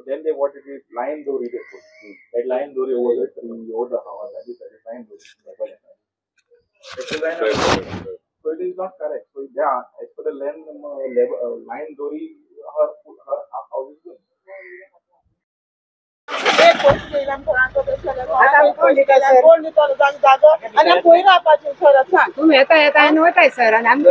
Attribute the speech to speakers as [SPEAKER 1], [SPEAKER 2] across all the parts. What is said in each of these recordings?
[SPEAKER 1] then they wanted it line dori they put. That line dori over the tree, over the house, that is line dori. So it is not correct. So yeah, as per the line dori, her house is good.
[SPEAKER 2] तुम्ही येता येता आणि होताय sir आणि आमची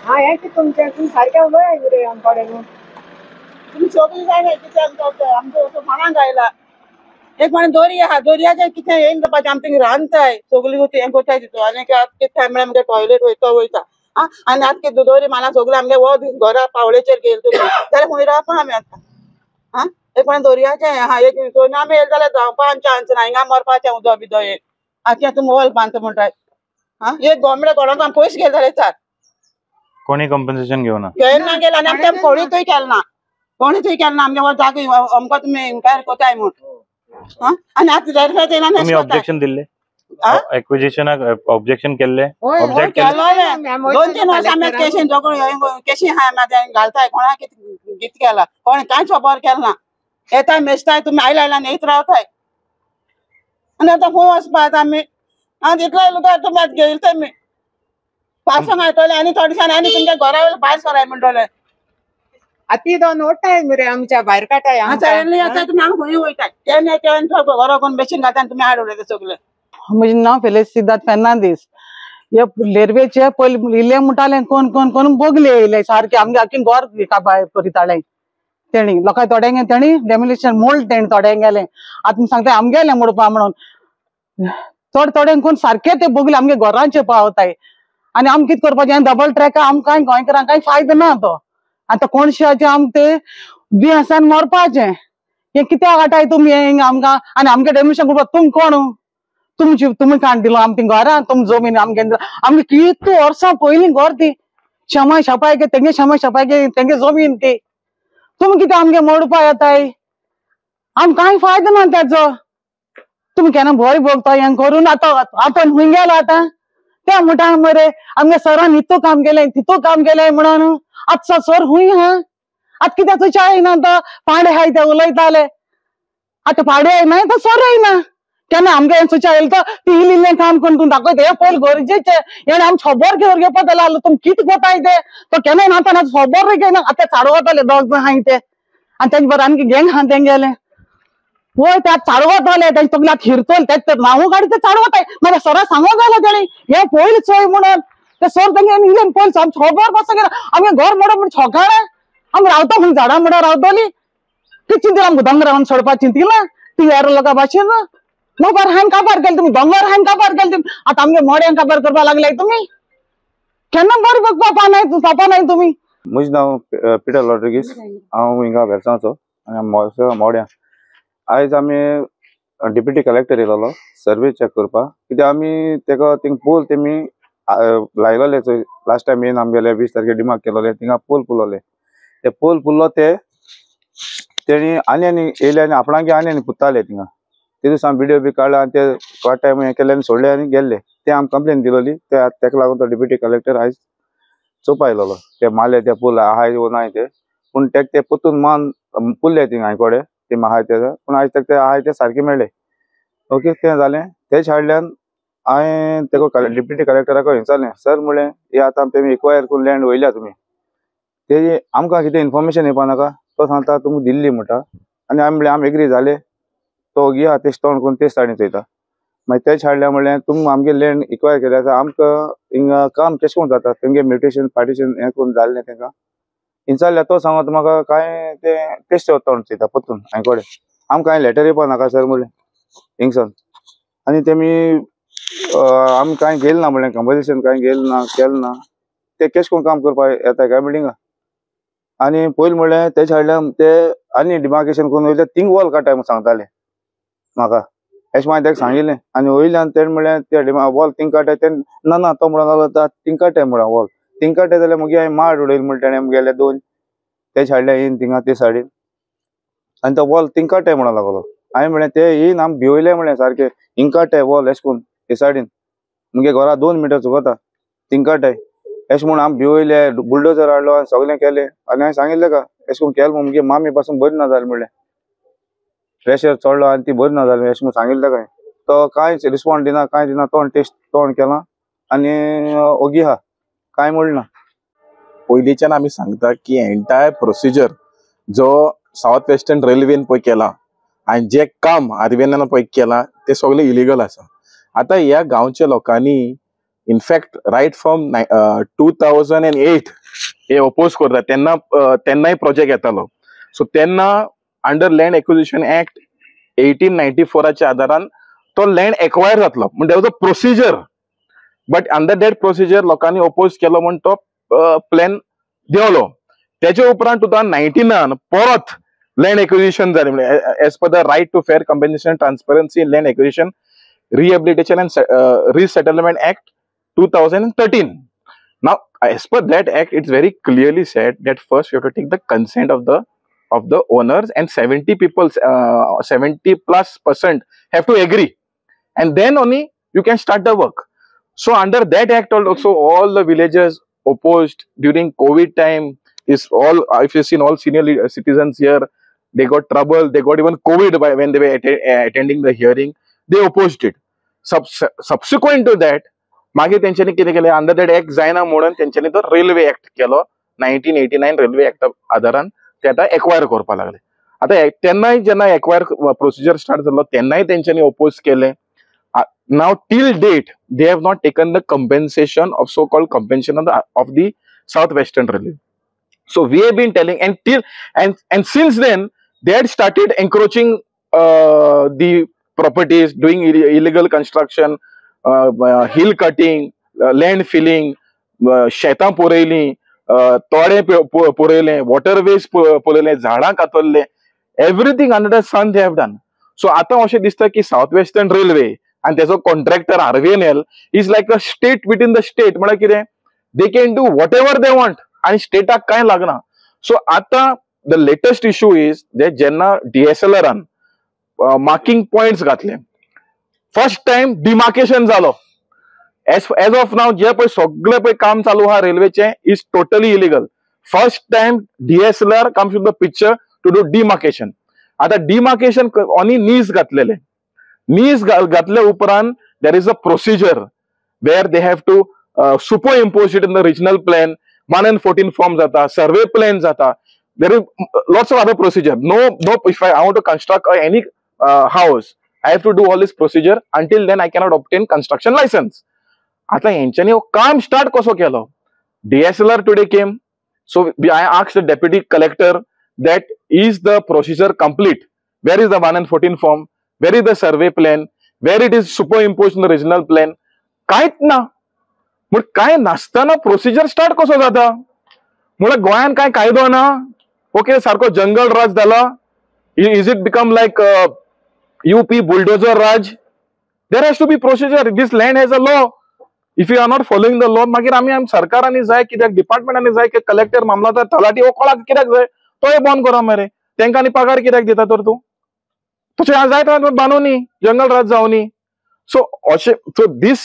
[SPEAKER 2] हा या की तुमच्या तुम्ही सारख्या उभं आहे रे आमकडे तुम्ही सगळी जाय किती आमचं म्हणा जायला एक म्हणे दोरी हा दोरियाच्या किती येईन तर पाहिजे आमच्या राहताय सगळी होती एक होता तिथं आणि आज किती म्हणजे टॉयलेट होता आणि आज किती दोरी मला सगळं आमच्या व घरा पावळेचेर गेल तुम्ही जाल्यार खंय रावपा आमी आतां हा एक म्हणे दोरयाचे हा एक सोना मेल जाल्यार जावपाक चान्स ना हिंगा मरपाचें उदक बिदो एक आतां तुमी वॉल बांदता म्हणटाय हा एक गोमडे कोणाक पयशे गेले जाल्यार चार
[SPEAKER 3] कोणी कॉम्पेन्सेशन घेवना
[SPEAKER 2] गेला आनी आमच्या कोणीतूय केलना आमच्या वर जागे आमकां तुमी इन्क्वायर कोताय म्हूण आणि आता वेरीफाय केला
[SPEAKER 3] तुम्ही ऑब्जेक्शन दिले एक्विजिशन ऑब्जेक्शन केले ऑब्जेक्ट
[SPEAKER 2] केले 2-3 वर्ष आम्ही केशी हा माझ्या घालताय कोणा किती केला कोण काय खबर केला येताय मेसताय तुम्ही आयला नेत रावताय आणि आता खूप वचपात आम्ही इतलो लुगार तुम्ही घेईल तर मी पावसांक येतले आणि थोडीशान आणि तुमच्या घरा वयले भायर सराय म्हणटले आती दोन ओटाय मरे आमच्या भायर काटाय तुम्ही आम्ही खंय वयताय तेन्ना घरा कोण बेशीन घालता तुम्ही हाडवले ते सगळे
[SPEAKER 4] म्हजे नाव फेलिस सिद्धार्थ फेर्नांदीस हे लेरवेचे पयलीं इल्ले म्हणटाले कोण कोण कोण बोगले येयले सारखे आमगे आखी गोर काबाय करिताले तेणी लोकां थोड्यांगे तेणी डेमोलिशन मोल्ड तेणी थोड्यांक गेले आतां सांगता आमगेले मोडपा म्हणून थोड्यांक कोण सारखे ते बोगले आमगे घरांचे पावताय आनी आमी कितें करपाचें डबल ट्रॅक आमकां गोंयकारांक कांय फायदो ना तो आतां कोणशेचे आमकां ते दुयेंसान मरपाचें हे कित्याक हाडटाय तुमी आमकां आनी आमगे डेमोलिशन करपाक तुमी कोण तुम्ही काण दिलो आमची घरां तुम जमीन आमगे कितू वर्सां पयलीं घर ती शमा छपाय तेंगे शमा छपाय तेंगे जमीन ती तुम्ही कितें आमगे मोडपा येताय आमकां कांय फायदो ना तेजो तुम्ही केन्ना बरें भोगता हें करून आतां आपण खूंय गेलो आतां त्या म्हणटा मरे आमगे सरान हितू काम केलें म्हणून आतां सर खूंय हा आतां कित्याक तुच्या येना तो पाडे हाय ते उलयताले आतां पाडे येना तो सर येना केन्ना आमगे सुचा येल तो ती इल्लें काम करून तूं दाखयता हे पयलीं गरजेचें हेणें आमी खबर घेवपा लागलो तुमी कितें कोताय ते तो केन्ना नाताना खबर घेयना आतां चाडवताले दोग जाण हाय ते आनी तेजे बरें आमगे गँग हा तें गेले वय ते आतां चाडवताले तेजे तगले आतां हिरतले तेच तर नांव काडी ते चाडवताय नाल्यार सरा सांगो जालो तेणी हे पयलीं चोय म्हणून ते सर तेंगे इल्लें पयलीं आमची खबर पासून गेला आमगे घर मोडो म्हण छोकाणें आमी रावता खंय झाडां मुडां रावतलीं ती चिंती आमकां दोंगर रावन सोडपाक चिंतिला ती हेर लोकां भाशेन मोबार हान काबार केले तुम्ही दोंगर हान काबार केले तुम्ही आता आमगे मोड्यां काबार करपा लागलाय तुम्ही केन्ना बरें बघपा नाही तुम्ही
[SPEAKER 5] म्हजें नांव पिटर रॉड्रिगीस हांव हिंगा वेर्सांचो आनी मोड्यां आयज आमी डेप्युटी कलेक्टर येयलोलो सर्वे चॅक करपाक कित्याक आमी तेका थिंग पोल तेमी लायलोले चोय लास्ट टायम येवन आमगेले 20 तारखेर डिमार्क केलोले थिंगा पोल पुल्लोले ते पोल पुल्लो ते तेणी आनी येयले आनी आपणागे आनी पुत्ताले थिंगा ते दिसा व्हिडिओ बी काडला आनी ते थोडे टायम हें केले आनी सोडले आनी गेल्ले ते आमकां कंप्लेन दिलोली तेका लागून तो डेप्युटी कलेक्टर आयज चोवपा येयलोलो ते मारले ते पूल आहाय वो नाय ते पूण तेका ते पोत्तून मान पुल्ले थिंगा हांयकोडे ते आहाय ते पूण आयज तेका ते आहाय ते सारके मेळ्ळे ओके तें जालें तेच हाडल्यान हांवें तेका डेप्युटी कलेक्टराक विचारलें सर म्हणलें हे आतां तेमी एक्वायर करून लँड वयल्या तुमी ते आमकां कितें इन्फॉर्मेशन येवपा नाका तो सांगता तुमी दिल्ली म्हणटा आनी आमी म्हणलें आमी एग्री जाले तो या तेच तोंड करून तेच सायडीन चोयता मागीर तेच हाडल्या म्हणलें तुमी आमगे लँड एक्वायर केल्या आतां आमकां हिंगा काम केश कोन जाता तेंगे म्युटेशन पार्टिशन हें करून जाल्लें तेंकां विचारल्यार तो सांगता म्हाका कांय ते टेस्ट तोंड चोयता पोत्तून हांयकोडे आमकां कांय लेटर येवपा नाका सर म्हणलें हिंगसन आनी तेमी आमी कांय गेल ना म्हणलें कंपोजिशन कांय गेल ना केलें ना ते केश कोन काम करपा येता काय बिल्डिंगा आनी पयलीं म्हणलें तेच हाडल्यार ते आनी डिमार्केशन करून वयले थिंग वॉल काडटाय म्हूण सांगताले म्हाका अशें हांवें तेका सांगिल्लें आनी वयल्यान तेणें म्हणलें ते वॉल थिंग काडटाय ते ना तो म्हणून लागलो थिंग काडटाय म्हणून वॉल थिंग काडटाय जाल्यार मागीर हांवें माड उडयलें म्हण तेणें गेले 2 तेच हाडल्या येयन थिंगा ते सायडीन आनी तो वॉल थिंग काडटाय म्हणून लागलो हांवें म्हणलें ते येयन आमी भिवयले म्हणलें सारकें हिंग काडटाय वॉल अशें करून हे सायडीन मुगे घरा 2 मिटर चुकता थिंग काडटाय अशें म्हूण आमी भिवयले बुलडोजर हाडलो आनी सगळें केलें आनी हांवें सांगिल्लें का अशें करून केलें म्हूण मामी पासून बरी ना जालें म्हणलें प्रेशर चडलो आनी ती बरी ना जाली अशें म्हूण सांगिल्लें काय तो कांयच रिस्पॉन्ड दिना कांय दिना तोंड केलां आनी ओगी आहा कांय म्हणना
[SPEAKER 6] पयलींच्यान आमी सांगता की एंटायर प्रोसिजर जो साउथ वेस्टर्न रेल्वेन पळय केला आनी जे काम आरबीएनान पळय केलां ते सगळें इलिगल आसा आतां ह्या गांवच्या लोकांनी इनफॅक्ट रायट फ्रॉम 2008 हे अपोज करता तेन्नाय प्रोजेक्ट येतालो सो तेन्ना अंडर लँड एक्विजिशन एक्ट 1894च्या आदारान तो लँड एक्वायर जातलो म्हणजे there was a procedure but under that procedure लोकांनी अपोज केलो म्हण तो प्लॅन देवलो त्याच्या उपरांत 2019 परत लँड एक्विजिशन जालें म्हणजे as per the right to fair compensation transparency in land acquisition rehabilitation and resettlement act 2013. Now, as per that act, it's very clearly said that first you have to take the consent of the owners, and 70+% have to agree, and then only you can start the work. So under that act also all the villagers opposed during COVID time. Is all, if you've seen all senior citizens here, they got trouble, they got even COVID when they were attending the hearing. They opposed it. Subsequent to that, मागे तेंच्यांनी कितें केलें under that act जायना म्हणून तेंच्यांनी तो railway act केलो 1989 railway एक्टा आदारान ते आतां एक्वायर करपाक लागले आतां तेन्नाय जेन्ना एक्वायर प्रोसिजर स्टार्ट जालो तेन्नाय तेंच्यांनी ओपोज केलें now till date they have not taken the compensation of so called compensation of the South Western Railway so we have been telling and till and since then they had started encroaching the properties, doing illegal construction, hill cutting, land filling, शेतां पुरयलीं, तोडे पुरयले, waterways पुरयले, झाडां कातरले, everything under the sun they have done. So आतां अशें दिसता की south Western railway आनी तेजो contractor RBNL is like a state with in the state म्हळ्यार कितें they can do whatever they want आनी स्टेटाक कांय लागना सो आतां the latest issue is that जेन्ना DSLRान मार्किंग पॉइंट्स घातले फर्स्ट टाइम डिमार्केशन जालो एज ऑफ नाव जे पळय सगळे पळय काम चालू आहा रेल्वेचे is totally illegal first time DSLR comes to the picture to do demarcation आता डिमार्केशन ऑनी नीज घातलेले नीज घातले उपरांत there is a procedure where they have to superimpose it in the regional plan 1 and 14 form जाता survey plan जाता there is lots of other procedure no if I want to construct any house I have to do all this procedure until then I cannot obtain construction license आता यांच्यानी काम start कसो केलो DSLR today came so I asked the deputy collector that is the procedure complete where is the 1 and 14 form where is the survey plan where it is superimposed in the regional plan कांयच ना म्हण काय नासतना procedure start कसो जाता म्हळ्यार गोंयान काय कायदो ना ओके सारको जंगल राज जाला is it become like UP bulldozer राज there has to be procedure this land has a law if you are not following the law मागीर आमी सरकारांनी जाय कित्याक डिपार्टमेंटांनी जाय की कलेक्टर मामलादार तलाटी हो कोणाक कित्याक जाय तोय बंद करा मरे तेंकां आनी पगार कित्याक दिता तर तूं तशें जाय बांदुनी जंगल राज जावनी सो अशें so this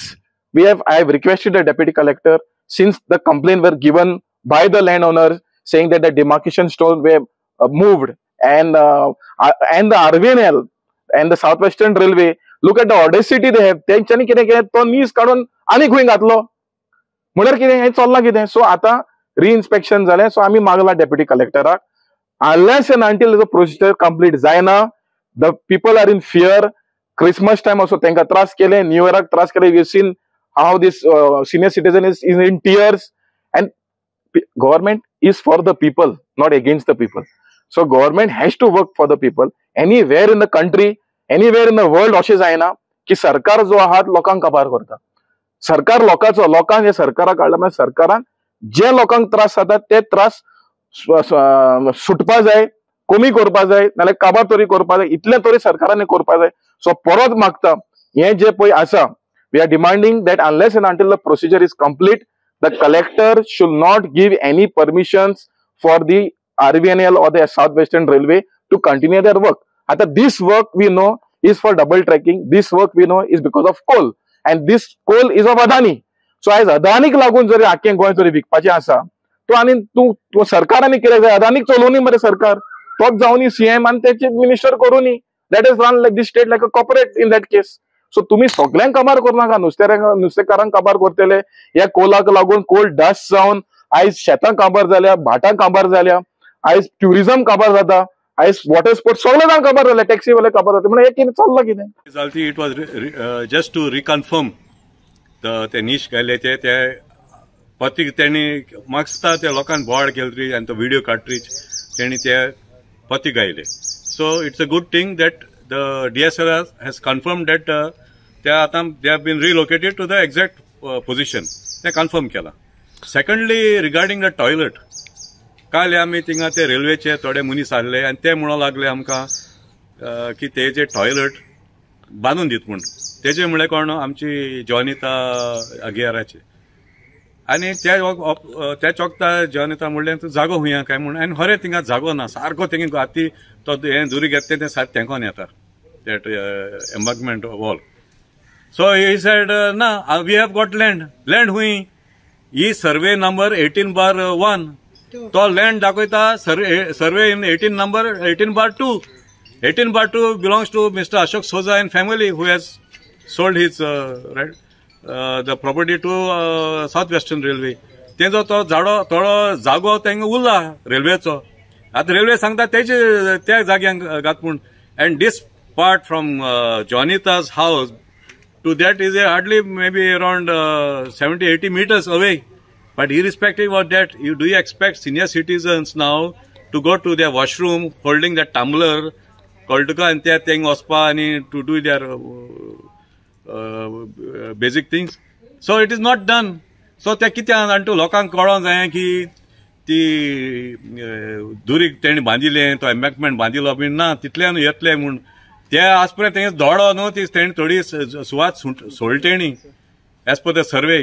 [SPEAKER 6] I have requested the deputy collector since the complaint were given by the landowners saying that the demarcation stones were moved and the RVNL and the Southwestern Railway look at the audacity they have तेंच्यांनी कितें केलें तो नीज काडून आनी खंय घातलो म्हळ्यार कितें हें चल्लां कितें सो आतां रिइन्स्पेक्शन जालें सो आमी मागला deputy कलेक्टराक unless and until the procedure complete जायना the people are in fear Christmas time also तेंकां त्रास केले न्यू इयराक त्रास केले we seen how this senior citizen is in tears and government is for the people not against the people so government has to work for the people anywhere in the country anywhere in the world अशें जायना की सरकार जो आहात लोकांक काबार करता सरकार लोकांचो लोकांक हे सरकाराक काडला म्हळ्यार सरकारान जे लोकांक त्रास जातात ते त्रास सुटपा जाय कमी करपा जाय नाल्यार काबार तरी करपा जाय इतलें तरी सरकारांनी करपा जाय सो परत मागता हे जे पळय आसा we are demanding that unless and until the procedure is complete the collector should not give any permissions for the RVNL or the Southwestern Railway to continue their work आता this work we know is for double tracking this work we know is because of coal and this coal is of Adani सो आयज अदानीक लागून जरी आख्खें गोंय जरी विकपाचें आसा तो आनी तूं सरकारांनी कितें जाय अदानीक चलोवनी मरे सरकार तोच जावनी सीएम आनी तेचे मिनिस्टर करूनी that is run like the state like a corporate in that case. So तुम्ही सगळ्यांक काबार करूनाका नुस्तेकारांक काबार करतले ह्या कोलाक लागून कोल डस्ट जावन आयज शेतां काबार जाल्या भाटां काबार जाल्या आयज ट्युरिझम काबार जाता आयज वॉटर स्पोर्ट्स सगळे जाण काबार जाले टॅक्सी वाले काबार जाता म्हणजे हे कितें चल्लां कितें.
[SPEAKER 7] It was just to reconfirm ते नीश घाले ते पतीक त्यांनी मागता त्या लोकांक बोवाळ केली आनी तो व्हिडिओ काडटरीच त्यांनी ते पतीक गायले. So it's a good thing that the DSLR has confirm that ते आतां they have been relocated to the exact position ते कन्फर्म केला. सेकंडली रिगार्डिंग द टॉयलेट काल आमी थिंगा ते रेल्वेचे थोडे मनीस आसले आनी ते म्हणूंक लागले आमकां की तेजे टॉयलेट बांदून दित म्हूण तेजे म्हळ्यार कोण आमची जॉनिता आगियाराचे आनी त्या चोगता जॉनिता म्हणलें तूं जागो हुंया काय म्हूण आनी खरें थिंगा जागो ना सारको थिंगा हाती तो हें दुरी घेतले ते सारकें तेंकोन येता that embankment wall. So he said ना वी हॅव गॉट लँड हुंय ही सर्वे नंबर 18/1 तो लँड दाखयता survey in 18/2 18/2 belongs to mister Ashok Souza and family who has sold his the property to South Western Railway. तेजो तो थोडो जागो तेंगा उरला रेल्वेचो आतां रेल्वे सांगता तेजे त्या जाग्यांक घात म्हूण अँड दिस पार्ट फ्रॉम जॉनिताज house to that is hardly maybe around 70-80 meters away. But irrespective of that, do you expect senior citizens now to go to their washroom holding that tumbler, koltuka and their thing ospa and to do their basic things? So it is not done. So त्या कित्याक आनी लोकांक कळोंक जाय की ती दुरीक तेणी बांदिले तो एम्बॅंकमेंट बांदिलो been ना तितल्यान येतले म्हूण ते आसपरे तें धोडो न्हू ती तेणी थोडी सुवात सोडली as per the survey.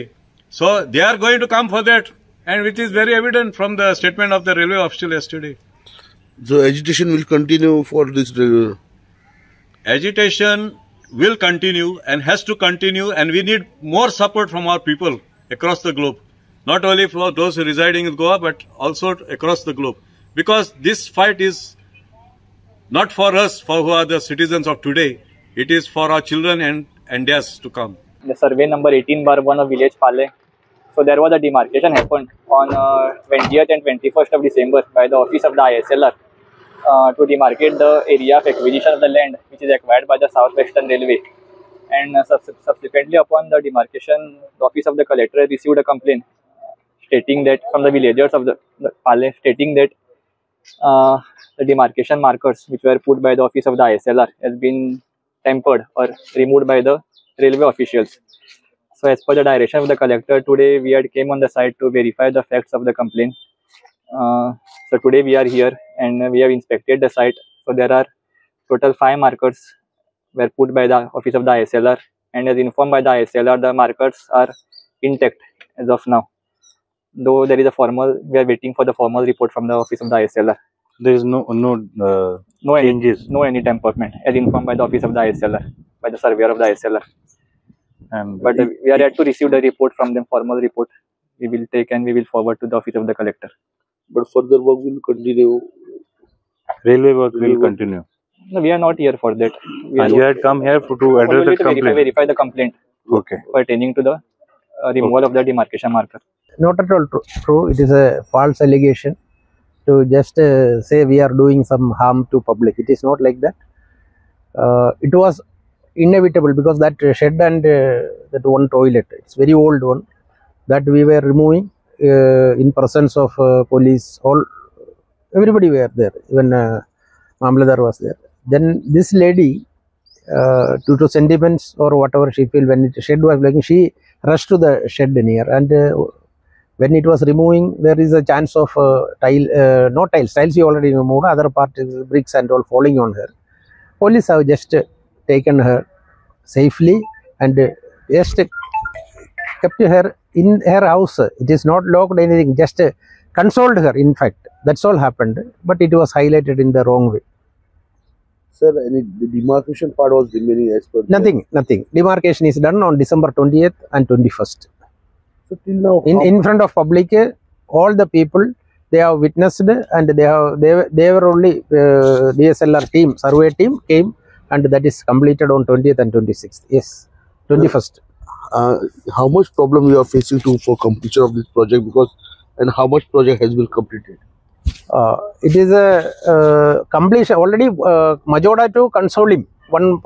[SPEAKER 7] So they are going to come for that and which is very evident from the statement of the railway official yesterday.
[SPEAKER 8] So agitation will continue for this railway?
[SPEAKER 7] Agitation will continue and has to continue, and we need more support from our people across the globe. Not only for those residing in Goa, but also across the globe. Because this fight is not for us, for who are the citizens of today. It is for our children and theirs to come.
[SPEAKER 9] The survey number 18/1 of village Pale. So there was a demarcation happened on 20th and 21st of December by the office of the ISLR to demarcate the area of acquisition of the land which is acquired by the South Western Railway. And subsequently upon the demarcation, the office of the collector received a complaint stating that from the villagers of the Pale stating that the demarcation markers which were put by the office of the ISLR has been tempered or removed by the railway officials. So as per the direction of the collector, today we had came on the site to verify the facts of the complaint. So today we are here and we have inspected the site. So there are total 5 markers were put by the office of the ISLR, and as informed by the ISLR, the markers are intact as of now. Though there is a we are waiting for the formal report from the office of the ISLR.
[SPEAKER 3] There is no changes.
[SPEAKER 9] No any temperament as informed by the office of the ISLR, by the surveyor of the ISLR. But we are yet to receive the report from them, formal report. We will take and we will forward to the office of the collector.
[SPEAKER 8] But further work will continue.
[SPEAKER 3] Railway work will continue.
[SPEAKER 9] No, we are not here for that.
[SPEAKER 3] And you had come here to address the complaint.
[SPEAKER 9] Verify the complaint.
[SPEAKER 3] Okay.
[SPEAKER 9] Pertaining to the removal of the demarcation marker.
[SPEAKER 10] Not at all true. It is a false allegation to just say we are doing some harm to public. It is not like that. It was inevitable because that shed and that one toilet, it's very old one, that we were removing in presence of police. Everybody were there. Even Mamladar was there. Then this lady, due to sentiments or whatever she feel, when the shed was breaking, she rushed to the shed near, and when it was removing, there is a chance of not tiles. Tiles she already removed. Other part is bricks and all falling on her. Police have just taken her safely and just kept her in her house. It is not locked anything. Just consoled her. In fact, that's all happened. But it was highlighted in the wrong way.
[SPEAKER 8] Sir, any demarcation part was remaining as per?
[SPEAKER 10] Nothing. Demarcation is done on December 20th and 21st.
[SPEAKER 8] So till now,
[SPEAKER 10] In front of public, all the people they have witnessed, and they were only DSLR team, survey team came, and that is completed on 20th and 26th. Yes, 21st.
[SPEAKER 8] how much problem you are facing for completion of this project, because and how much project has been completed?
[SPEAKER 10] It is a completion already. Majoda to Consolim, one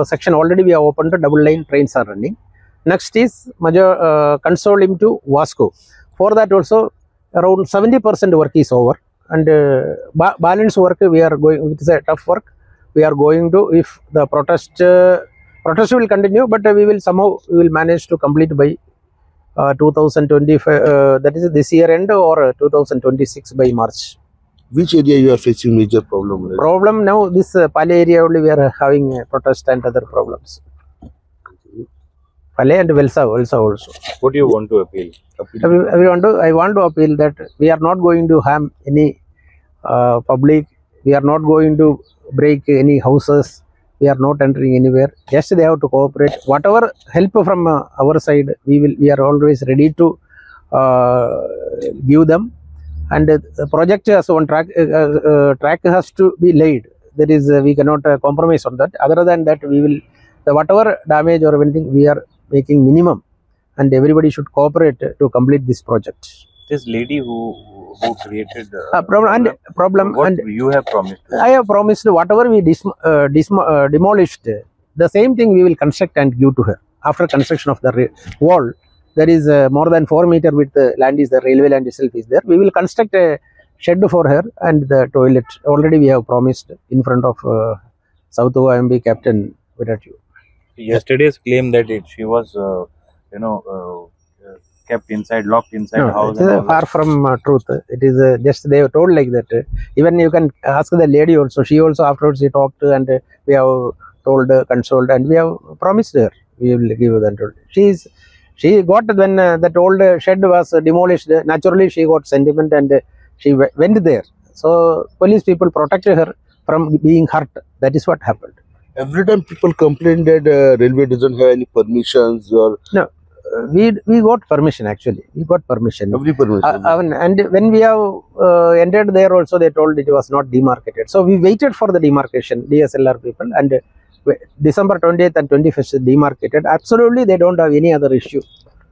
[SPEAKER 10] section already we have opened. Double line trains are running. Next is Consolim to Vasco. For that also around 70% work is over, and balance work we are going. It is a tough work. We are going to, if the protest will continue, but we will manage to complete by 2025. That is this year end, or 2026 by March.
[SPEAKER 8] Which area you are facing major problem?
[SPEAKER 10] Problem now, this Pale area only we are having protest and other problems. Pale and Velsa also.
[SPEAKER 3] What do you want to appeal?
[SPEAKER 10] I want to appeal that we are not going to harm any public. We are not going to break any houses. We are not entering anywhere. Just they have to cooperate. Whatever help from our side, we are always ready to give them. And the project has one track has to be laid. That is, we cannot compromise on that. Other than that, we will whatever damage or anything, we are making minimum, and everybody should cooperate to complete this project.
[SPEAKER 3] This lady who created
[SPEAKER 10] problem
[SPEAKER 3] what
[SPEAKER 10] and
[SPEAKER 3] you have promised.
[SPEAKER 10] I have promised whatever we demolished, the same thing we will construct and give to her. After construction of the wall, there is more than 4 meter width land is the railway land itself is there. We will construct a shed for her, and the toilet already we have promised in front of South Goa MB Captain Viratu.
[SPEAKER 3] Yesterday's claim that she was kept inside, locked inside
[SPEAKER 10] No,
[SPEAKER 3] the house.
[SPEAKER 10] it is far from truth. It is just they have told like that. Even you can ask the lady also. She also afterwards she talked, and we have told, consoled, and we have promised her we will give that. She got, when that old shed was demolished, naturally she got sentiment, and she went there. So police people protected her from being hurt. That is what happened.
[SPEAKER 8] Every time people complain that railway doesn't have any permissions or
[SPEAKER 10] No, we got permission actually. We got permission.
[SPEAKER 8] every permission.
[SPEAKER 10] And when we have entered there also, they told it was not demarcated. So we waited for the demarcation, DSLR people, and December 20th and 21st demarcated. Absolutely, they don't have any other issue.